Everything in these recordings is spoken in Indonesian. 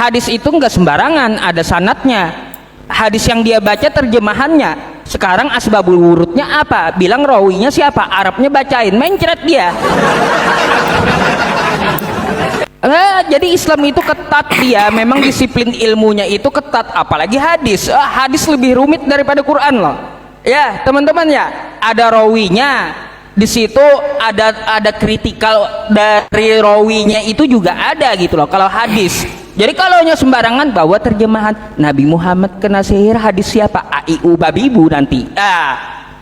hadis itu nggak sembarangan, ada sanatnya. Hadis yang dia baca terjemahannya. Sekarang asbabul wurudnya apa? Bilang rawinya siapa? Arabnya bacain, mencret dia. Jadi Islam itu ketat dia, memang disiplin ilmunya itu ketat, apalagi hadis. Hadis lebih rumit daripada Quran loh. Ya teman-teman ya, ada rawinya di situ, ada kritikal dari rawinya itu juga ada gitu loh. Kalau hadis, jadi kalau sembarangan bawa terjemahan Nabi Muhammad kena sihir, hadis siapa? Aiu babibu nanti.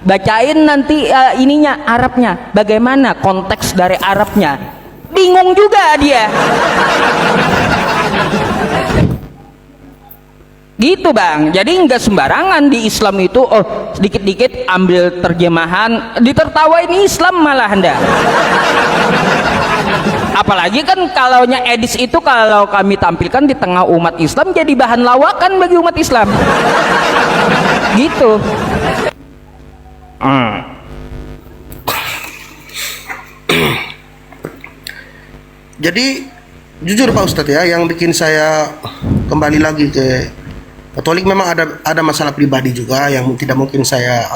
Bacain nanti ininya Arabnya, bagaimana konteks dari Arabnya? Bingung juga dia. Gitu bang, jadi nggak sembarangan di Islam itu. Oh sedikit-dikit ambil terjemahan, ditertawain Islam malah anda. Apalagi kan kalaunya edis itu, kalau kami tampilkan di tengah umat Islam jadi bahan lawakan bagi umat Islam. Gitu. Jadi jujur Pak Ustadz ya, yang bikin saya kembali lagi ke Katolik memang ada masalah pribadi juga yang tidak mungkin saya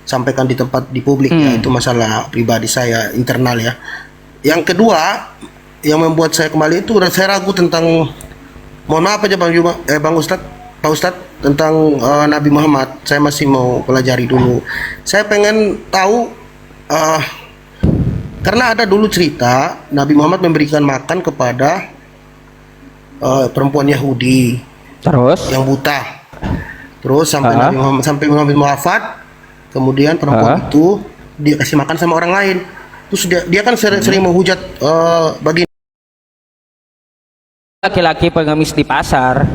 sampaikan di tempat di publik ya, itu masalah pribadi saya internal ya. Yang kedua yang membuat saya kembali itu, saya ragu tentang, mohon maaf aja Bang Ustadz, Pak Ustadz, tentang Nabi Muhammad. Saya masih mau pelajari dulu. Saya pengen tahu karena ada dulu cerita Nabi Muhammad memberikan makan kepada perempuan Yahudi, terus yang buta, terus sampai Nabi Muhammad wafat, kemudian perempuan itu dia kasih makan sama orang lain. Terus dia kan sering menghujat bagi laki-laki pengemis di pasar.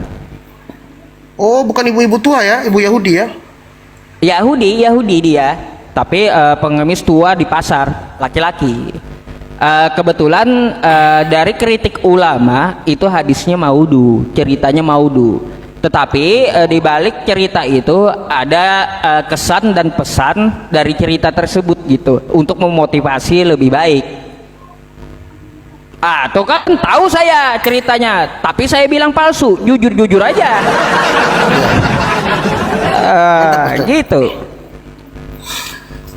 Oh bukan ibu-ibu tua ya, ibu Yahudi ya? Yahudi dia, tapi pengemis tua di pasar, laki-laki. Kebetulan dari kritik ulama itu hadisnya maudu, ceritanya maudu. Tetapi di balik cerita itu ada kesan dan pesan dari cerita tersebut gitu, untuk memotivasi lebih baik. Tuh kan tahu saya ceritanya, tapi saya bilang palsu, jujur aja. Gitu.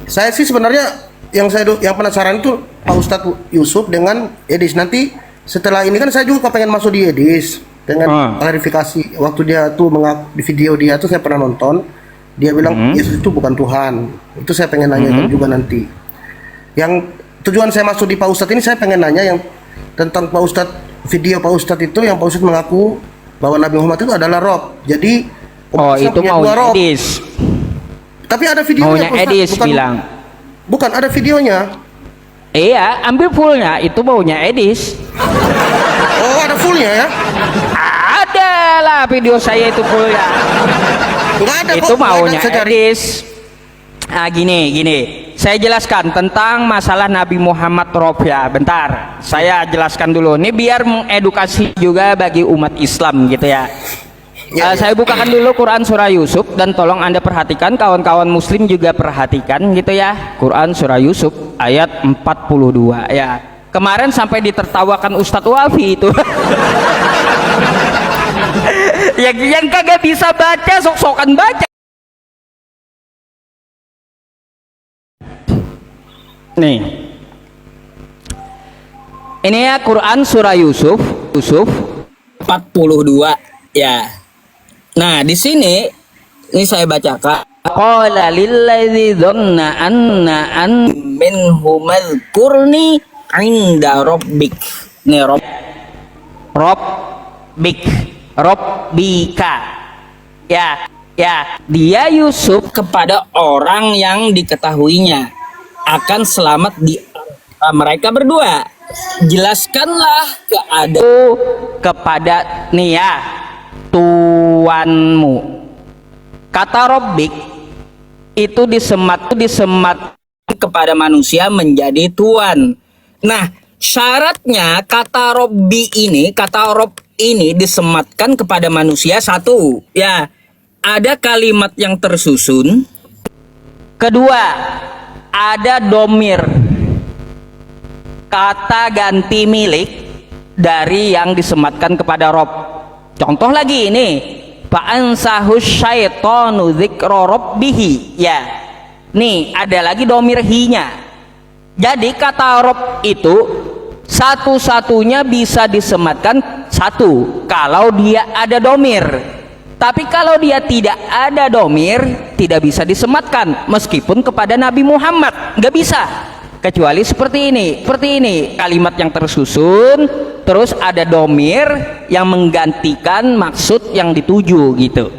Saya sih sebenarnya yang penasaran itu Pak Ustadz Yusuf dengan Edis. Nanti setelah ini kan saya juga pengen masuk di Edis, pengen klarifikasi. Waktu dia tuh di video dia tuh saya pernah nonton, dia bilang Yesus itu bukan Tuhan. Itu saya pengen nanya juga nanti. Yang tujuan saya masuk di Pak Ustadz ini, saya pengen nanya yang tentang Pak Ustadz, video Pak Ustadz itu yang Pak Ustadz mengaku bahwa Nabi Muhammad itu adalah Rob. Jadi itu mau Edis. Tapi ada videonya Pak Edis bilang. Bukan, ada videonya. Iya, ambil fullnya, itu maunya Edis. Oh, ada fullnya ya? Ada lah video saya itu fullnya. Enggak ada itu kok, maunya ada, Edis. Gini. Saya jelaskan tentang masalah Nabi Muhammad Rob ya. Bentar, saya jelaskan dulu. Ini biar mengedukasi juga bagi umat Islam gitu ya. Saya bukakan dulu Quran surah Yusuf, dan tolong anda perhatikan, kawan-kawan muslim juga perhatikan gitu ya. Quran surah Yusuf ayat 42 ya. Kemarin sampai ditertawakan Ustadz Wafi itu. yang kagak bisa baca sok-sokan baca. Nih. Ini ya Quran surah Yusuf 42 ya. Nah, di sini ini saya bacakan. Qala lilladzi dhanna an minhu madhkurni 'inda rabbik. Nih Rabbika. Ya. Dia Yusuf kepada orang yang diketahuinya akan selamat di mereka berdua. Jelaskanlah kepada nih ya, Tuanmu. Kata Rabbik itu disemat kepada manusia menjadi Tuan. Nah, syaratnya kata Robbi ini, kata Rob ini disematkan kepada manusia satu. Ya, ada kalimat yang tersusun. Kedua, ada domir, kata ganti milik dari yang disematkan kepada Rob. Contoh lagi ini, fa'ansahu syaitonu dzikra rabbih. Ya, nih ada lagi domir hinya. Jadi kata rob itu satu-satunya bisa disematkan satu kalau dia ada domir. Tapi kalau dia tidak ada domir, tidak bisa disematkan meskipun kepada Nabi Muhammad, nggak bisa. Kecuali seperti ini kalimat yang tersusun, terus ada domir yang menggantikan maksud yang dituju gitu.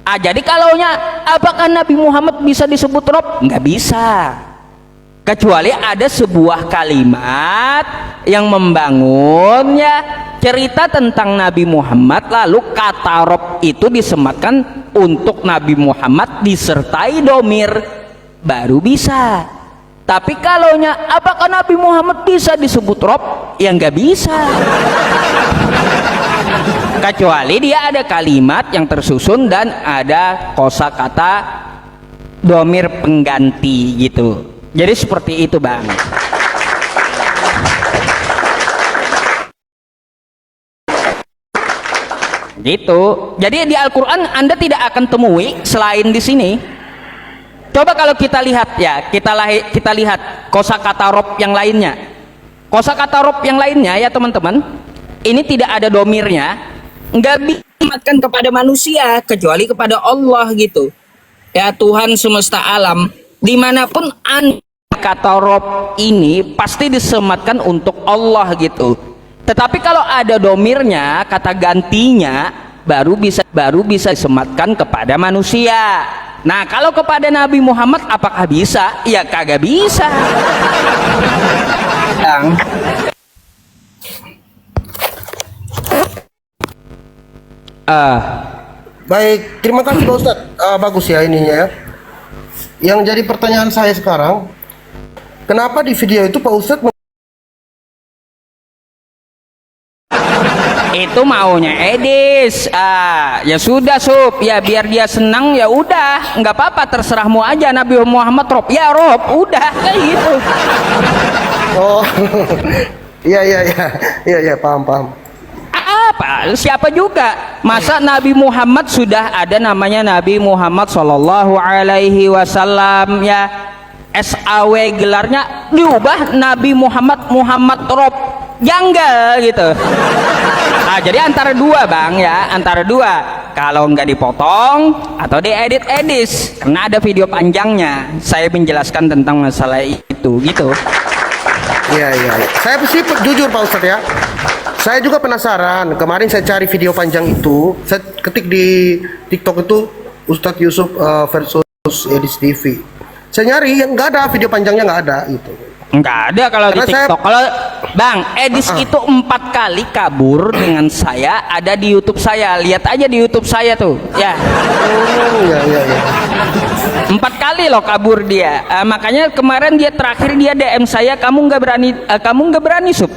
Jadi kalaunya apakah Nabi Muhammad bisa disebut Rob? Nggak bisa. Kecuali ada sebuah kalimat yang membangun ya cerita tentang Nabi Muhammad, lalu kata Rob itu disematkan untuk Nabi Muhammad disertai domir, baru bisa. Tapi kalaunya apakah Nabi Muhammad bisa disebut Rob? Ya nggak bisa. Kecuali dia ada kalimat yang tersusun dan ada kosakata domir pengganti gitu. Jadi seperti itu bang. Gitu. Jadi di Al-Quran Anda tidak akan temui selain di sini. Coba kalau kita lihat ya, kita lihat kosakata rob yang lainnya. Kosakata rob yang lainnya ya teman-teman, ini tidak ada domirnya, nggak disematkan kepada manusia kecuali kepada Allah gitu. Ya Tuhan semesta alam, dimanapun Anda, kata rob ini pasti disematkan untuk Allah gitu. Tetapi kalau ada domirnya, kata gantinya baru bisa disematkan kepada manusia. Nah kalau kepada Nabi Muhammad apakah bisa? Ya kagak bisa. Baik, terima kasih Pak Ustadz. Bagus ya ininya ya. Yang jadi pertanyaan saya sekarang, kenapa di video itu Pak Ustadz itu maunya Edis. Ya sudah Sub, ya biar dia senang ya udah, nggak apa-apa, terserahmu aja. Nabi Muhammad Rob, ya Rob, udah kayak gitu. Oh, iya, paham. Apa? Siapa juga? Masa Nabi Muhammad sudah ada namanya Nabi Muhammad Shallallahu Alaihi Wasallam ya, SAW gelarnya diubah Nabi Muhammad Rob, janggal gitu. Jadi antara dua bang ya, antara dua, kalau nggak dipotong atau diedit karena ada video panjangnya saya menjelaskan tentang masalah itu gitu. Iya. Saya sih jujur Pak Ustadz ya, saya juga penasaran. Kemarin saya cari video panjang itu, saya ketik di TikTok itu Ustadz Yusuf versus Edis TV. Saya nyari yang nggak ada, video panjangnya nggak ada gitu. Nggak ada kalau di TikTok. Kalau Bang Edis itu 4 kali kabur dengan saya, ada di YouTube saya. Lihat aja di YouTube saya tuh ya. Iya. 4 kali loh kabur dia. Makanya kemarin dia terakhir dia DM saya, kamu nggak berani Sub,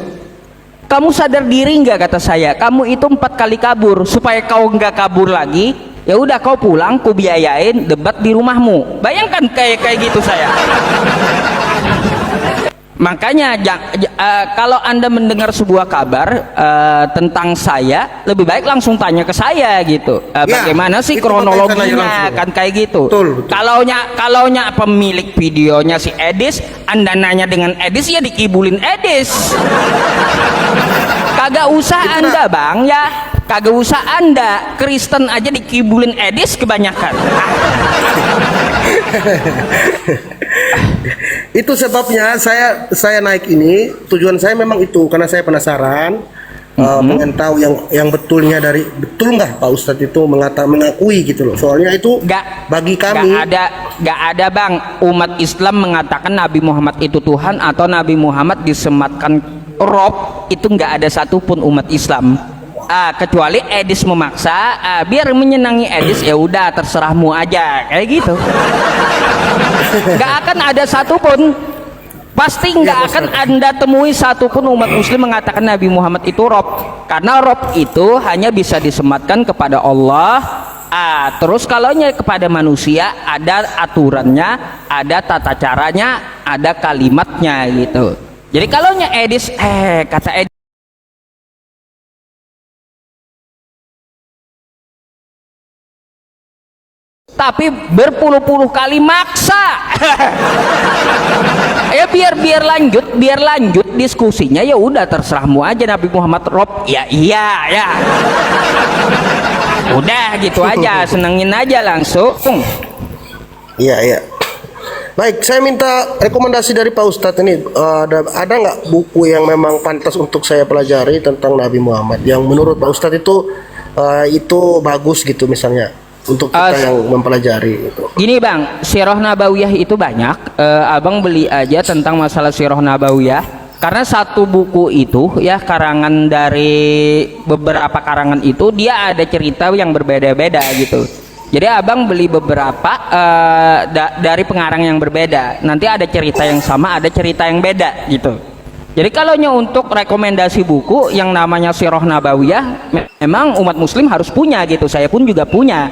kamu sadar diri nggak, kata saya, kamu itu 4 kali kabur. Supaya kau nggak kabur lagi, ya udah kau pulang, ku biayain debat di rumahmu. Bayangkan kayak gitu saya. Makanya kalau Anda mendengar sebuah kabar tentang saya, lebih baik langsung tanya ke saya gitu. Bagaimana sih kronologinya, kan kayak gitu. Betul. Kalaunya pemilik videonya si Edis, Anda nanya dengan Edis, ya dikibulin Edis. Kagak usah Anda bang ya, kagak usah Anda, Kristen aja dikibulin Edis kebanyakan. Itu sebabnya saya naik ini, tujuan saya memang itu, karena saya penasaran pengen tahu yang betulnya betul nggak Pak Ustadz itu mengakui gitu loh. Soalnya itu bagi kami nggak ada bang, umat Islam mengatakan Nabi Muhammad itu Tuhan atau Nabi Muhammad disematkan Rob, itu nggak ada satupun umat Islam. Kecuali Edis memaksa, biar menyenangi Edis, ya udah terserahmu aja kayak gitu. Nggak akan ada satupun, pasti nggak akan Anda temui satupun umat Muslim mengatakan Nabi Muhammad itu Rob, karena Rob itu hanya bisa disematkan kepada Allah. Terus kalaunya kepada manusia ada aturannya, ada tata caranya, ada kalimatnya gitu. Jadi kalaunya Edis kata Edis tapi berpuluh-puluh kali maksa. Ya biar lanjut diskusinya, ya udah terserahmu aja Nabi Muhammad Rob. Ya iya ya. Udah gitu aja, senengin aja langsung. Iya, iya. Baik, saya minta rekomendasi dari Pak Ustadz ini. Ada nggak buku yang memang pantas untuk saya pelajari tentang Nabi Muhammad yang menurut Pak Ustadz itu bagus gitu misalnya untuk kita yang mempelajari gitu. Gini Bang, Sirah Nabawiyah itu banyak. Abang beli aja tentang masalah Sirah Nabawiyah. Karena satu buku itu ya, karangan dari beberapa karangan itu dia ada cerita yang berbeda-beda gitu. Jadi abang beli beberapa dari pengarang yang berbeda. Nanti ada cerita yang sama, ada cerita yang beda gitu. Jadi kalau untuk rekomendasi buku yang namanya Sirah Nabawiyah, memang umat muslim harus punya gitu. Saya pun juga punya.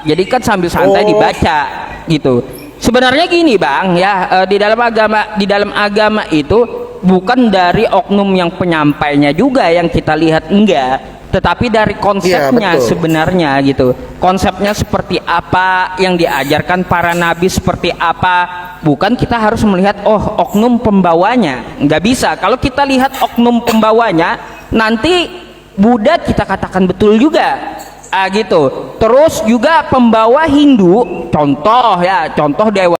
Jadi kan sambil santai dibaca gitu. Sebenarnya gini Bang ya, di dalam agama itu bukan dari oknum yang penyampainya juga yang kita lihat, enggak, tetapi dari konsepnya ya, sebenarnya gitu. Konsepnya seperti apa, yang diajarkan para nabi seperti apa. Bukan kita harus melihat oknum pembawanya, nggak bisa. Kalau kita lihat oknum pembawanya, nanti Buddha kita katakan betul juga. Gitu. Terus juga pembawa Hindu, contoh Dewa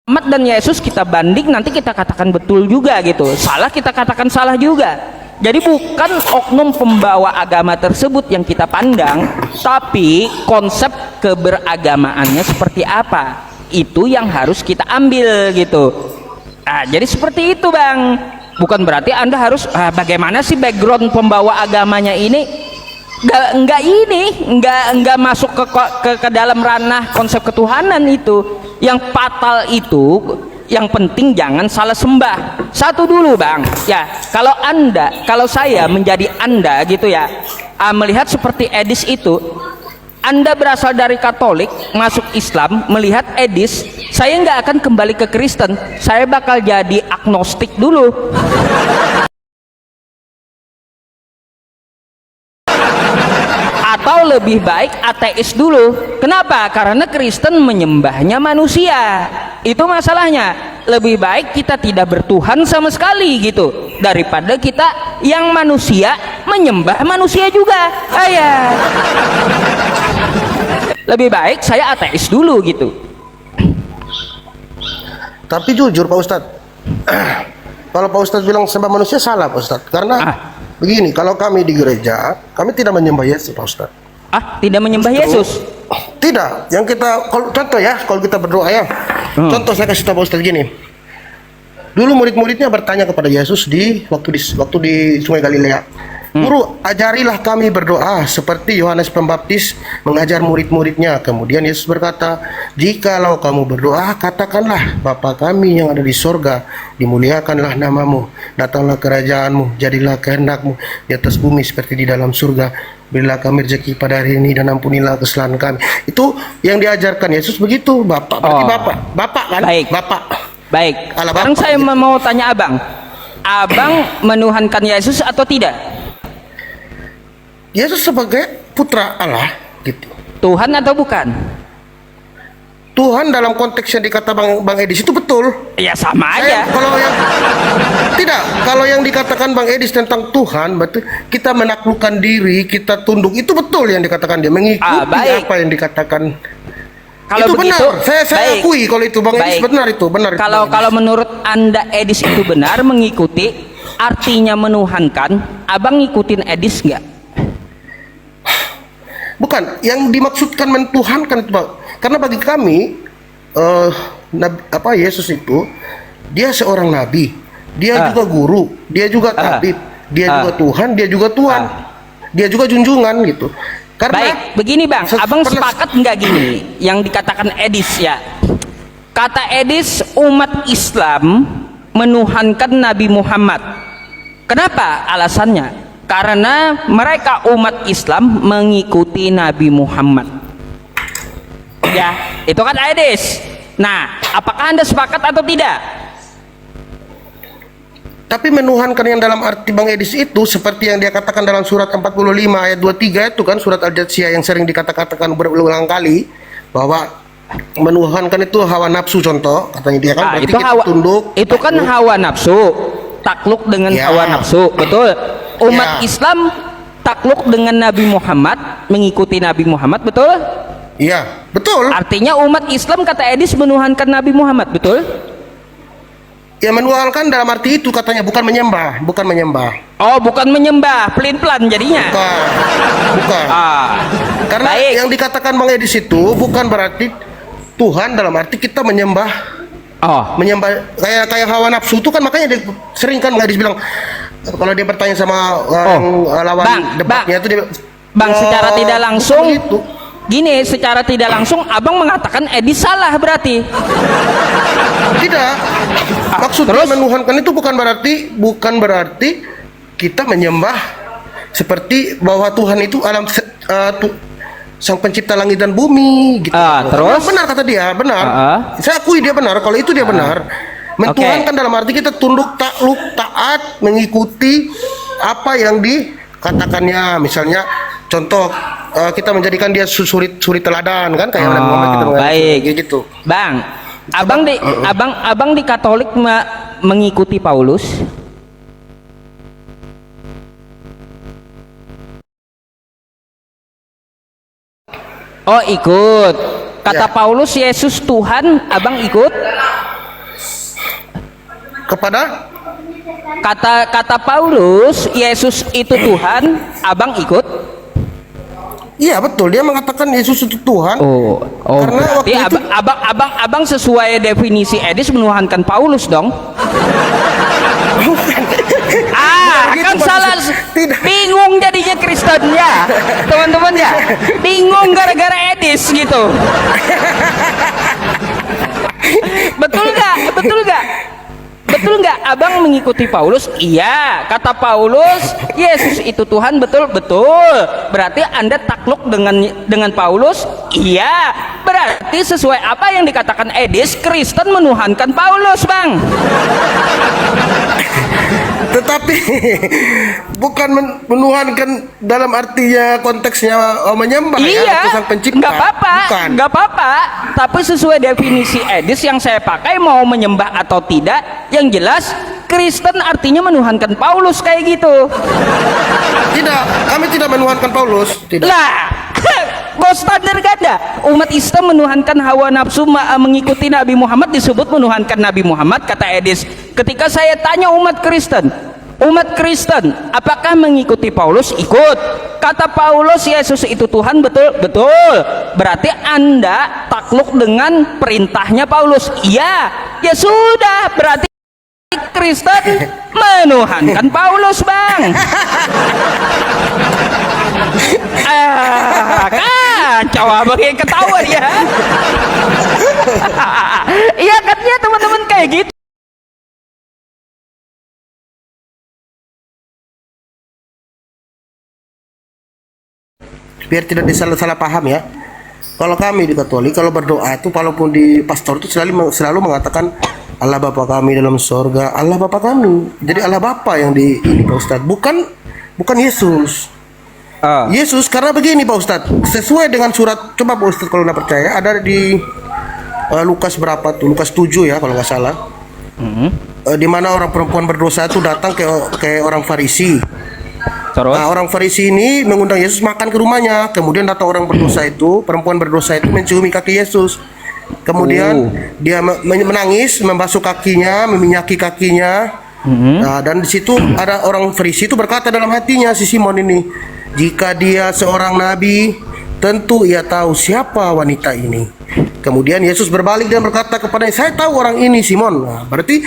Muhammad dan Yesus kita banding, nanti kita katakan betul juga gitu. Salah kita katakan salah juga. Jadi bukan oknum pembawa agama tersebut yang kita pandang, tapi konsep keberagamaannya seperti apa, itu yang harus kita ambil gitu. Jadi seperti itu Bang. Bukan berarti Anda harus bagaimana sih background pembawa agamanya ini, nggak masuk ke dalam ranah konsep ketuhanan itu. Yang fatal itu, yang penting jangan salah sembah. Satu dulu Bang ya, kalau saya menjadi Anda gitu ya, melihat seperti Edis itu, Anda berasal dari Katolik masuk Islam, melihat Edis, saya nggak akan kembali ke Kristen, saya bakal jadi agnostik dulu. Atau lebih baik ateis dulu. Kenapa? Karena Kristen menyembahnya manusia. Itu masalahnya. Lebih baik kita tidak bertuhan sama sekali gitu, daripada kita yang manusia menyembah manusia juga. Lebih baik saya ateis dulu gitu. Tapi jujur Pak Ustadz, kalau Pak Ustadz bilang sembah manusia, salah Pak Ustadz. Karena begini, kalau kami di gereja, kami tidak menyembah Yesus Pak Ustadz. Tidak menyembah Yesus? Tidak. Yang kita, contoh ya, kalau kita berdoa ya, contoh saya kasih tahu Pak Ustadz gini. Dulu murid-muridnya bertanya kepada Yesus waktu di Sungai Galilea, Guru, ajarilah kami berdoa seperti Yohanes Pembaptis mengajar murid-muridnya. Kemudian Yesus berkata, jikalau kamu berdoa, katakanlah, Bapa kami yang ada di sorga, dimuliakanlah namamu, datanglah kerajaanmu, jadilah kehendakmu di atas bumi seperti di dalam surga. Berilah kami rezeki pada hari ini dan ampunilah kesalahan kami. Itu yang diajarkan Yesus begitu. Bapak, berarti Bapak kan? Baik. Bapak. Baik. Sekarang saya mau tanya Abang menuhankan Yesus atau tidak? Yesus sebagai putra Allah gitu. Tuhan atau bukan? Tuhan dalam konteks yang dikata Bang Edis itu betul. Ya sama aja. Kalau yang dikatakan Bang Edis tentang Tuhan, berarti kita menaklukkan diri, kita tunduk, itu betul yang dikatakan dia, mengikuti apa yang dikatakan. Kalau itu begitu, benar. Saya akui kalau itu Bang Edis benar itu. Kalau menurut Anda Edis itu benar mengikuti, artinya menuhankan, Abang ngikutin Edis nggak? Bukan, yang dimaksudkan mentuhankan itu, Pak. Karena bagi kami Yesus itu dia seorang nabi, dia juga guru, dia juga tabib, dia juga Tuhan, dia juga Tuhan, dia juga junjungan gitu. Karena baik, begini Bang, Abang sepakat nggak gini yang dikatakan Edis ya? Kata Edis, umat Islam menuhankan Nabi Muhammad. Kenapa? Alasannya karena mereka umat Islam mengikuti Nabi Muhammad. Ya, itu kan Edis. Nah, apakah Anda sepakat atau tidak? Tapi menuhankan yang dalam arti Bang Edis itu seperti yang dia katakan dalam surat 45 ayat 23 itu kan, surat Al-Jatsiyah yang sering dikatakan berulang kali bahwa menuhankan itu hawa nafsu, contoh katanya dia kan, berarti itu kita hawa, tunduk, itu kan takluk. hawa nafsu, takluk dengan Ya. hawa nafsu, betul. Umat Ya. Islam takluk dengan Nabi Muhammad, mengikuti Nabi Muhammad, betul. Iya, betul. Artinya umat Islam, kata Edis, menuhankan Nabi Muhammad, betul. Ya, menuhankan dalam arti itu katanya, bukan menyembah, bukan menyembah. Oh, bukan menyembah, pelin-pelan jadinya. Bukan. Karena Baik. yang dikatakan Bang Edis itu bukan berarti Tuhan dalam arti kita menyembah, Oh, kayak hawa nafsu itu kan, makanya sering kan Bang Edis bilang kalau dia bertanya sama lawan Bang, debatnya itu dia, Bang, secara tidak langsung begitu. gini, secara tidak langsung Abang mengatakan Edis salah berarti. Tidak. Maksudnya terus? menuhankan itu bukan berarti kita menyembah seperti bahwa Tuhan itu sang pencipta langit dan bumi gitu. Terus? Benar kata dia, benar. Saya akui dia benar, kalau itu dia benar. Mentuhankan dalam arti kita tunduk, takluk, taat, mengikuti apa yang dikatakannya. Misalnya contoh, kita menjadikan dia suri teladan kan, kayak Nabi Muhammad kita baik gitu. Bang, abang di Katolik mengikuti Paulus. Oh, ikut. Kata Ya. Paulus Yesus Tuhan, abang ikut. Kepada Kata Paulus Yesus itu Tuhan, abang ikut. iya betul, dia mengatakan Yesus itu Tuhan. Oh, Karena berarti waktu itu- abang sesuai definisi Edis menuhankan Paulus dong. Gitu, Kan salah. Tidak. Bingung jadinya Kristen ya, teman-teman ya. Bingung gara-gara Edis gitu. Betul nggak abang mengikuti Paulus? Iya, kata Paulus Yesus itu Tuhan, betul. Berarti Anda takluk dengan Paulus? Iya, berarti sesuai apa yang dikatakan Edis, Kristen menuhankan Paulus, Bang. Tetapi bukan menuhankan dalam artinya konteksnya menyembah ya, atau sang pencipta. nggak apa-apa. Tapi sesuai definisi Edis yang saya pakai, mau menyembah atau tidak, yang jelas Kristen artinya menuhankan Paulus kayak gitu. Tidak, kami tidak menuhankan Paulus. Tidak. Lah, bos standar ganda. Umat Islam menuhankan hawa nafsu, mengikuti Nabi Muhammad disebut menuhankan Nabi Muhammad, kata Edis. Ketika saya tanya umat Kristen, apakah mengikuti Paulus? Ikut. Kata Paulus Yesus itu Tuhan, betul. Berarti Anda takluk dengan perintahnya Paulus? Iya. Ya sudah, berarti Kristen menuhankan Paulus, Bang. Kacau, abang yang ketawa dia. Iya kan ya, teman-teman, kayak gitu. Biar tidak disalah paham ya. Kalau kami di Katolik, kalau berdoa itu, walaupun di pastor itu selalu mengatakan Allah Bapa kami dalam sorga, Allah Bapa kami. Jadi Allah Bapa yang ini Pak Ustadz, bukan Yesus. Yesus, karena begini Pak Ustadz, sesuai dengan surat, coba Pak Ustadz kalau nggak percaya, ada di Lukas berapa tuh, Lukas 7 ya kalau nggak salah. Di mana orang perempuan berdosa itu datang ke orang Farisi. Terus? Nah, orang Farisi ini mengundang Yesus makan ke rumahnya. Kemudian datang orang berdosa itu, perempuan berdosa itu menciumi kaki Yesus. Kemudian dia menangis, membasuh kakinya, meminyaki kakinya. Nah, dan di situ ada orang Farisi itu berkata dalam hatinya, si Simon ini, jika dia seorang nabi, tentu ia tahu siapa wanita ini. Kemudian Yesus berbalik dan berkata kepadanya, saya tahu orang ini, Simon. Nah, berarti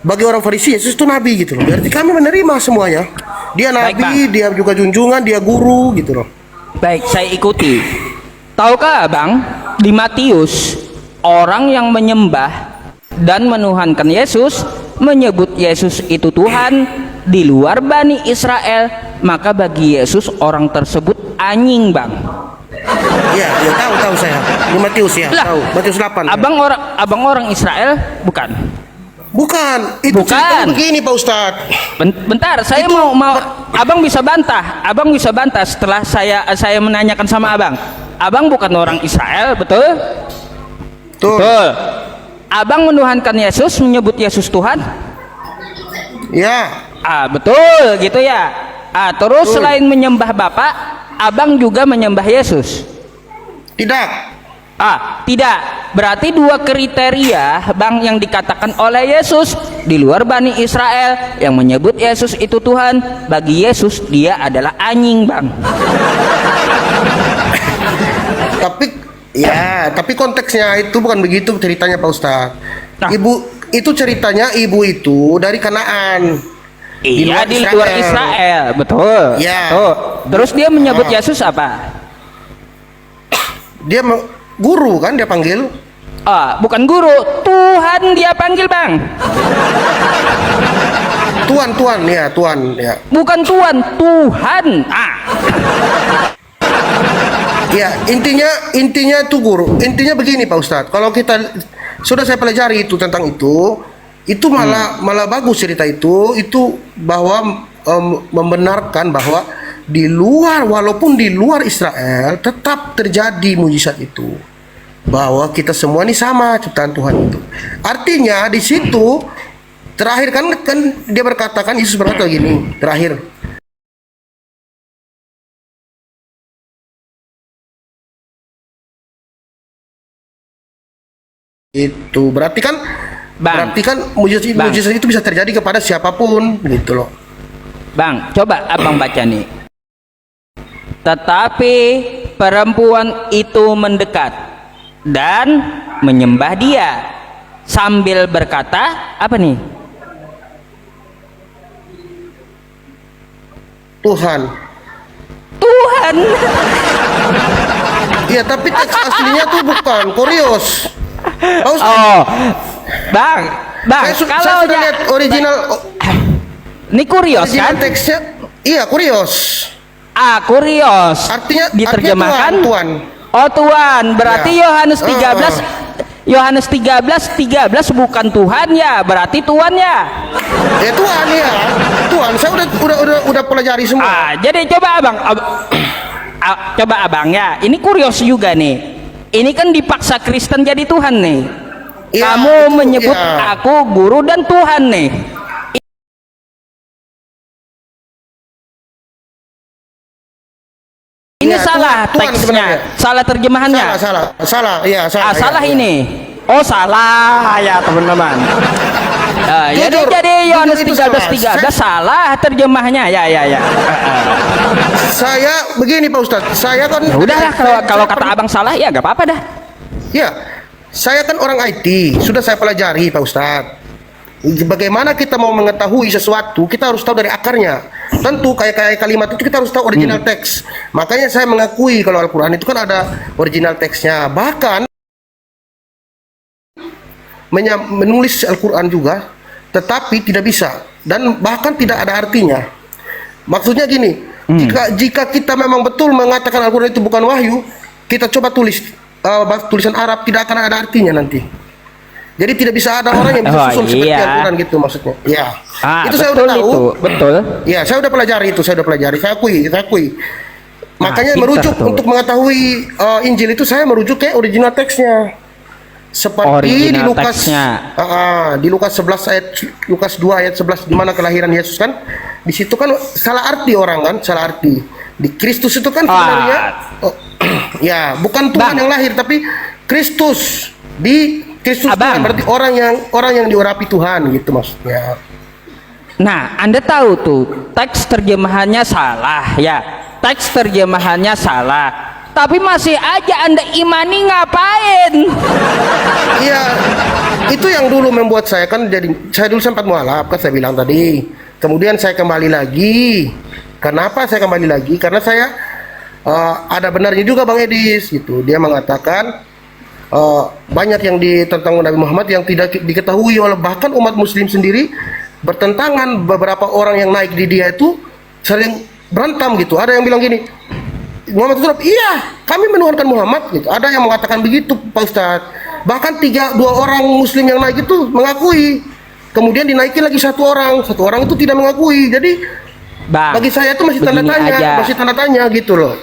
bagi orang Farisi Yesus itu nabi gitu loh. Berarti kami menerima semuanya. Dia nabi, dia juga junjungan, dia guru gitu loh. Baik, saya ikuti. Tahukah Bang, di Matius, orang yang menyembah dan menuhankan Yesus, menyebut Yesus itu Tuhan di luar Bani Israel, maka bagi Yesus orang tersebut anjing, Bang. Ya tahu saya. Di Matius ya, Lah, tahu. Matius 8. Abang orang Israel bukan? Bukan, itu Bukan. ceritanya begini Pak Ustadz. Bentar, saya mau Abang bisa bantah. Abang bisa bantah setelah saya menanyakan sama Abang. Abang bukan orang Israel, betul? Tuh. Betul. Abang menuhankan Yesus, menyebut Yesus Tuhan? Ya. Betul gitu ya. Terus selain menyembah Bapak, Abang juga menyembah Yesus? Tidak. Tidak. Berarti dua kriteria Bang yang dikatakan oleh Yesus di luar Bani Israel yang menyebut Yesus itu Tuhan. Bagi Yesus dia adalah anjing, Bang. Tapi konteksnya itu bukan begitu ceritanya Pak Ustadz. Nah. Ibu itu ceritanya ibu itu dari Kanaan. Iya, di luar Israel, betul. Ya. Tuh. Terus dia menyebut Yesus apa? Dia guru kan dia panggil. Bukan guru, Tuhan dia panggil, Bang. Tuan ya. Bukan Tuhan, Tuhan. Ya, intinya itu guru. Intinya begini Pak Ustadz. Kalau kita sudah saya pelajari itu tentang itu malah bagus cerita itu bahwa membenarkan bahwa walaupun di luar Israel tetap terjadi mujizat itu, bahwa kita semua ini sama ciptaan Tuhan itu. Artinya di situ terakhir kan dia berkatakan, Yesus berkata gini terakhir, itu berarti kan mujizat itu bisa terjadi kepada siapapun gitu loh. Bang, coba Abang baca nih. Tetapi perempuan itu mendekat dan menyembah dia sambil berkata, apa nih? Tuhan. Iya, tapi teks aslinya tuh bukan Kurios. Bang, saya sudah lihat original. Ini Kurios kan? Teksnya, iya Kurios. Kurios. Artinya diterjemahkan Tuhan. Tuhan. Berarti Ya. Yohanes 13 Yohanes 13 bukan Tuhan ya, berarti Tuhan ya. Tuhan ya. Tuhan, saya udah pelajari semua. Jadi coba Abang ya. Ini Kurios juga nih. Ini kan dipaksa Kristen jadi Tuhan nih. Ya, Kamu itu, menyebut ya. aku guru dan Tuhan nih. Ini Ya, salah Tuhan teksnya, sebenarnya. salah terjemahannya. Salah. Iya, salah. Salah ya. ini. Salah ya teman-teman. Jadi Yohanes 13 salah terjemahnya ya. Saya begini Pak Ustadz, saya kan Udahlah kalau kata Abang salah ya gak apa-apa dah. Ya, saya kan orang IT, sudah saya pelajari Pak Ustadz. Bagaimana kita mau mengetahui sesuatu, kita harus tahu dari akarnya. Tentu kayak kalimat itu kita harus tahu original teks. Makanya saya mengakui kalau Al-Quran itu kan ada original teksnya. Bahkan menulis Al-Quran juga, tetapi tidak bisa dan bahkan tidak ada artinya. Maksudnya gini, jika kita memang betul mengatakan Al-Quran itu bukan wahyu, kita coba tulis tulisan Arab, tidak akan ada artinya nanti. Jadi tidak bisa ada orang yang bisa susun seperti Al-Quran gitu maksudnya. Ya, itu saya udah tahu. Betul. Ya, saya udah pelajari itu, saya akui. Makanya merujuk untuk mengetahui Injil itu saya merujuk ke original teksnya. Seperti di Lukas di Lukas 11 ayat Lukas 2 ayat 11 di mana kelahiran Yesus kan, di situ kan salah arti orang kan, salah arti. Di Kristus itu kan sebenarnya ya bukan Tuhan yang lahir tapi Kristus. Di Kristus Tuhan berarti orang yang diurapi Tuhan gitu maksudnya. Nah, Anda tahu tuh teks terjemahannya salah ya. Teks terjemahannya salah. Tapi masih aja Anda imani, ngapain? Iya, itu yang dulu membuat saya kan saya dulu sempat mualaf kan saya bilang tadi. Kemudian saya kembali lagi. Kenapa saya kembali lagi? Karena saya ada benarnya juga Bang Edis gitu. Dia mengatakan banyak yang tentang Nabi Muhammad yang tidak diketahui oleh bahkan umat Muslim sendiri, bertentangan. Beberapa orang yang naik di dia itu sering berantem gitu. Ada yang bilang gini, Muhammad itu iya, kami menuhankan Muhammad gitu. Ada yang mengatakan begitu Pak Ustadz. Bahkan 2 orang Muslim yang naik itu mengakui kemudian dinaikin lagi satu orang itu tidak mengakui. Jadi Bang, bagi saya itu masih tanda begini tanya, aja. masih tanda tanya gitu loh.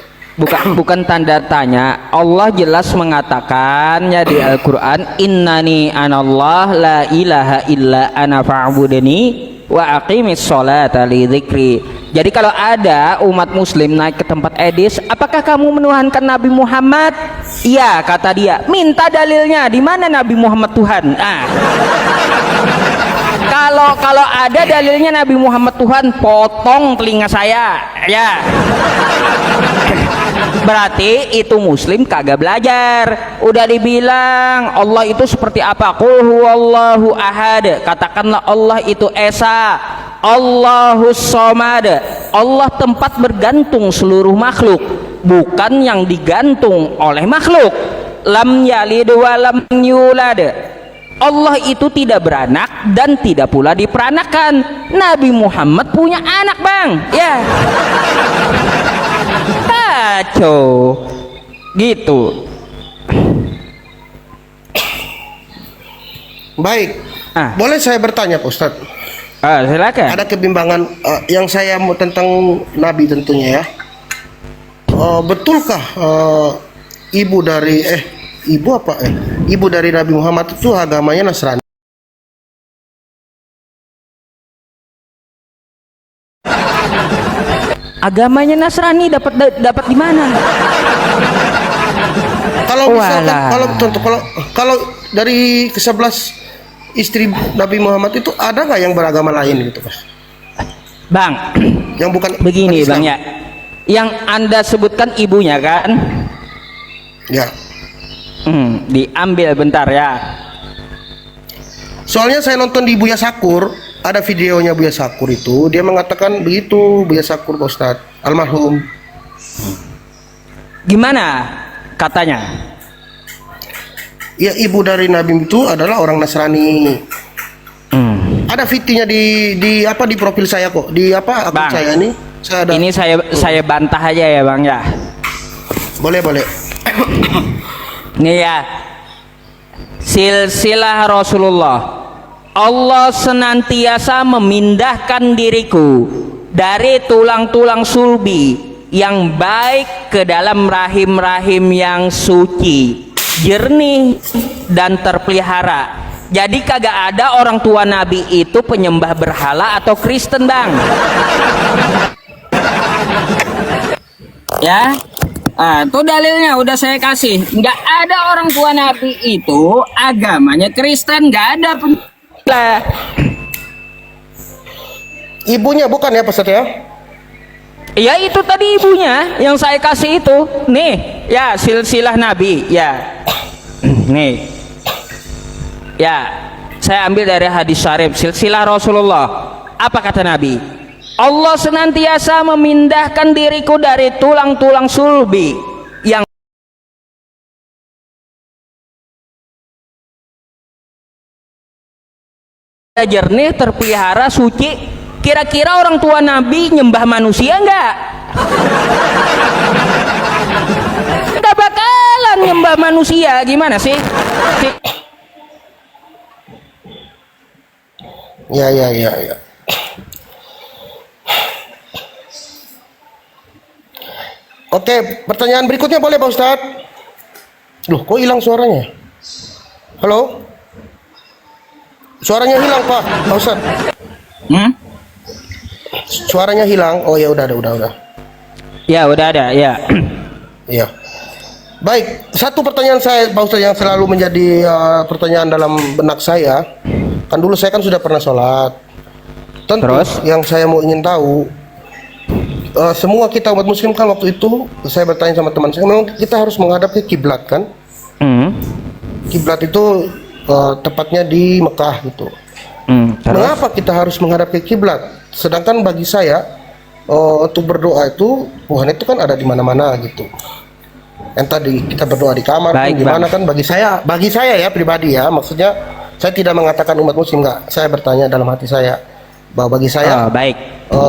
Bukan tanda tanya. Allah jelas mengatakan ya di Al-Qur'an, innani anallah la ilaha illa ana fa'budni wa aqimis sholata li dzikri. Jadi kalau ada umat muslim naik ke tempat edis, apakah kamu menuhankan Nabi Muhammad? Iya, kata dia. Minta dalilnya, di mana Nabi Muhammad Tuhan? Kalau ada dalilnya Nabi Muhammad Tuhan, potong telinga saya ya. Berarti itu muslim kagak belajar. Udah dibilang Allah itu seperti apa, qul huwallahu ahad, katakanlah Allah itu esa, Allahus somad, Allah tempat bergantung seluruh makhluk, bukan yang digantung oleh makhluk. Lam yalid wa lam yulad, Allah itu tidak beranak dan tidak pula diperanakan. Nabi Muhammad punya anak, Bang. Ya. Kacau. Gitu. Baik. Ah. Boleh saya bertanya, Pak Ustadz? Silakan. Ada kebimbangan yang saya mau tentang Nabi tentunya ya. Betulkah ibu dari ibu dari Nabi Muhammad itu agamanya Nasrani? Agamanya Nasrani dapat di mana? Kalau misalkan kalau dari ke-11 istri Nabi Muhammad itu ada nggak yang beragama lain gitu, Mas? Bang, yang bukan begini, Islam? Bang ya. Yang Anda sebutkan ibunya kan? Ya. Diambil bentar ya. Soalnya saya nonton di Buya Sakur, ada videonya Buya Sakur itu, dia mengatakan begitu, Buya Sakur, Pak Ustadz, almarhum. Gimana katanya? Ya, ibu dari Nabi itu adalah orang Nasrani. Ada videonya di profil saya kok, di akun Bang, saya ini. Ini saya bantah aja ya, Bang ya. Boleh. Nih ya, silsilah Rasulullah, Allah senantiasa memindahkan diriku dari tulang-tulang sulbi yang baik ke dalam rahim-rahim yang suci, jernih dan terpelihara. Jadi kagak ada orang tua Nabi itu penyembah berhala atau Kristen, Bang. Ya. Tuh dalilnya udah saya kasih. Nggak ada orang tua Nabi itu agamanya Kristen, nggak ada. Ibunya bukan ya, Pak Ustadz ya? Ya itu tadi ibunya yang saya kasih itu. Nih, ya silsilah Nabi, ya. Nih. Ya, saya ambil dari hadis syarif silsilah Rasulullah. Apa kata Nabi? Allah senantiasa memindahkan diriku dari tulang-tulang sulbi yang jernih, terpelihara, suci. Kira-kira orang tua Nabi nyembah manusia enggak? Enggak bakalan nyembah manusia. Gimana sih? Ya. Oke, pertanyaan berikutnya boleh, Pak Ustadz? Loh, kok hilang suaranya? Halo? Suaranya hilang, Pak Ustadz. Suaranya hilang. Oh ya, udah. Ya, udah ada, ya. Iya. Baik, satu pertanyaan saya, Pak Ustadz, yang selalu menjadi pertanyaan dalam benak saya. Kan dulu saya kan sudah pernah sholat. Tentu Terus? yang saya mau ingin tahu, semua kita umat muslim kan waktu itu saya bertanya sama teman saya, memang kita harus menghadap ke kiblat kan? Kiblat itu tepatnya di Mekah gitu. Mengapa kita harus menghadap ke kiblat? Sedangkan bagi saya untuk berdoa itu Tuhan itu kan ada di mana-mana gitu. Entah kita berdoa di kamar pun gimana kan, bagi saya ya pribadi ya, maksudnya saya tidak mengatakan umat muslim, enggak. Saya bertanya dalam hati saya bahwa bagi saya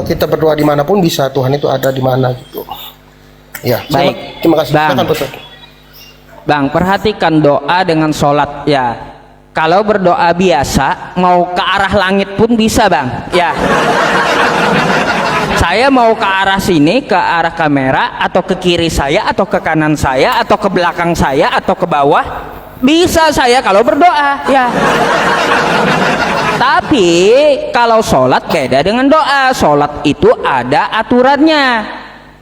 kita berdoa dimanapun bisa, Tuhan itu ada di mana gitu. Ya, baik. Terima kasih. Bang, Bang, perhatikan doa dengan sholat ya. Kalau berdoa biasa mau ke arah langit pun bisa, Bang. Ya. Saya mau ke arah sini, ke arah kamera, atau ke kiri saya, atau ke kanan saya, atau ke belakang saya, atau ke bawah, bisa saya kalau berdoa, ya. Tapi kalau sholat beda dengan doa. Sholat itu ada aturannya.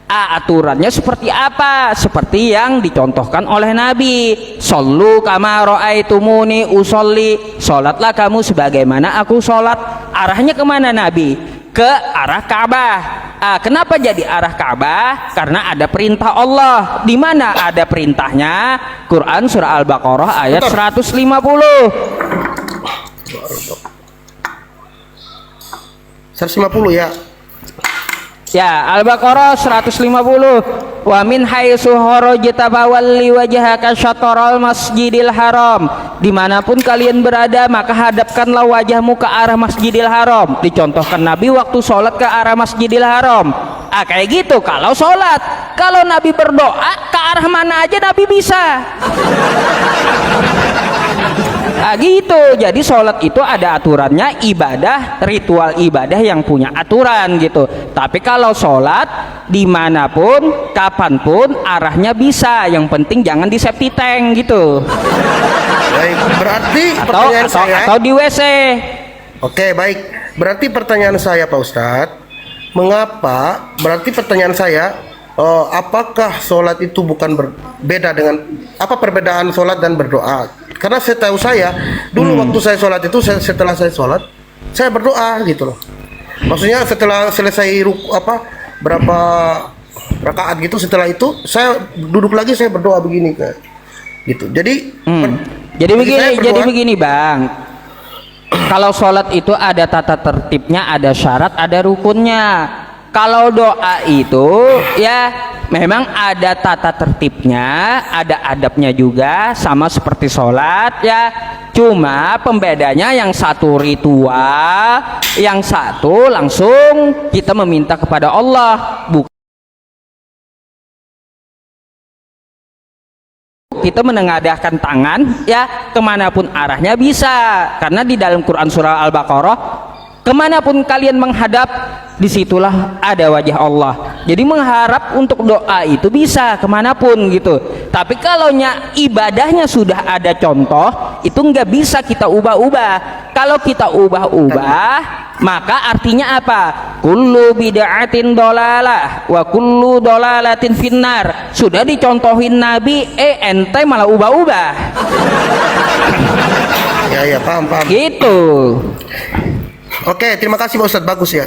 Aturannya seperti apa? Seperti yang dicontohkan oleh Nabi. Shollu kama ra'aitumuni usolli. Sholatlah kamu sebagaimana aku sholat. Arahnya kemana Nabi? Ke arah Ka'bah. Kenapa jadi arah Ka'bah? Karena ada perintah Allah. Di mana ada perintahnya? Quran surah Al-Baqarah ayat 150. 150 ya. Ya, Al-Baqarah 150. Wa min haitsu kharajta fawalli wajhaka syatral masjidil haram. Dimanapun kalian berada maka hadapkanlah wajahmu ke arah Masjidil Haram. Dicontohkan Nabi waktu sholat ke arah Masjidil Haram. Kayak gitu kalau sholat. Kalau Nabi berdoa ke arah mana aja Nabi bisa. Gitu. Jadi sholat itu ada aturannya, ibadah, ritual ibadah yang punya aturan gitu. Tapi kalau sholat dimanapun, kapanpun, arahnya bisa. Yang penting jangan di septic tank gitu. Baik, berarti pertanyaan saya atau di WC. Oke, baik. Berarti pertanyaan saya Pak Ustadz, mengapa? Berarti pertanyaan saya, apakah sholat itu bukan berbeda dengan apa perbedaan sholat dan berdoa? Karena setahu saya dulu waktu saya sholat itu setelah saya sholat saya berdoa gitu loh. Maksudnya setelah selesai berapa rakaat gitu, setelah itu saya duduk lagi saya berdoa begini kayak gitu. Jadi begini Bang. Kalau sholat itu ada tata tertibnya, ada syarat, ada rukunnya. Kalau doa itu ya memang ada tata tertibnya, ada adabnya juga, sama seperti sholat ya. Cuma pembedanya yang satu ritual, yang satu langsung kita meminta kepada Allah. Kita menengadahkan tangan ya kemanapun arahnya bisa, karena di dalam Quran surah Al-Baqarah kemanapun kalian menghadap disitulah ada wajah Allah. Jadi mengharap untuk doa itu bisa kemanapun gitu. Tapi kalau ibadahnya sudah ada contoh, itu nggak bisa kita ubah-ubah. Kalau kita ubah-ubah maka artinya apa? Kullu bid'atin dolalah wa kullu dolalatin finnar. Sudah dicontohin Nabi, ente malah ubah-ubah. Ya paham. Gitu. Oke, terima kasih Pak Ustadz, bagus ya.